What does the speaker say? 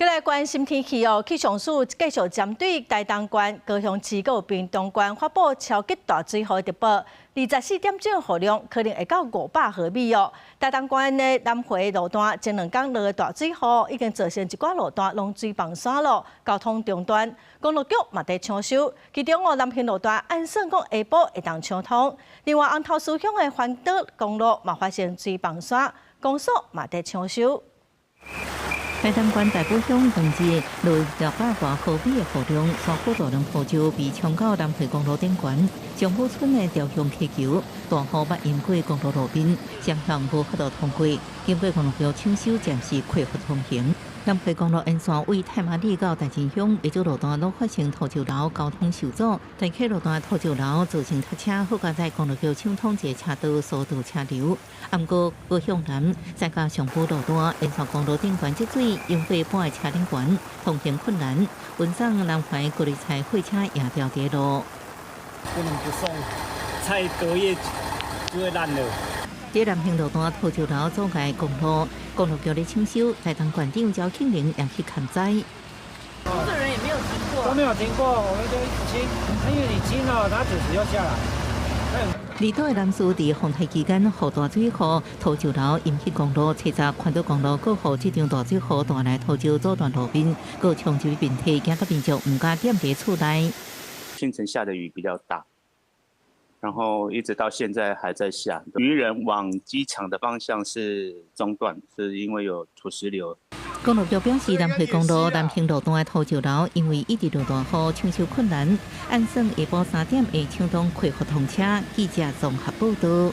再来关心天气哦，气象署继续针对台东县、高雄市、有屏东县发布超级大水豪特报，24点钟雨量可能会到500毫米哦。台东县的南回路段前2天落的大水雨，已经造成一寡路段弄水崩山路，交通中断。公路局嘛在抢修，其中南平路段按算讲下晡会当畅通。另外，红头树乡的环岛公路嘛发生水崩山，公所嘛在抢修。 台东县大埔乡同日落600多毫米的雨量，山坡大量土石被冲到南回公路顶悬，上埔村的雕像气球大雨捌淹过公路路边，双向无法度通过，经过公路局抢修，暂时恢复通行。 南回公路沿线为太麻里到大金乡，未少路段都发生土石流，交通受阻。大溪路段土石流造成塞车，好加在公路局抢通一车道疏导车流。不过，高向南再加上埔路段沿线公路顶悬积水，因为半个车顶悬，通行困难。文章南怀国立菜货车也掉跌路。不能不送，菜隔夜就会烂了。 在南平路段土石流阻碍公路，公路局咧抢修，台东县长赵庆玲也去看灾。工作人员也没有经过，都没有经过，我们就清，因为你清了，它准时就下来。离岛的南苏伫风台期间，雨大水后，土石流引起公路、七十环岛公路，各互这场大水后带来土石阻断路面，各冲击面体，惊到民众唔敢踮伫厝内。清晨下的雨比较大。 然后一直到现在还在下，渔人往机场的方向是中断，是因为有土石流。公路局表示，南回公路南平路段的土石流，因为一直落大雨，抢修困难，按算下晡3点会抢通恢复通车。记者综合报道。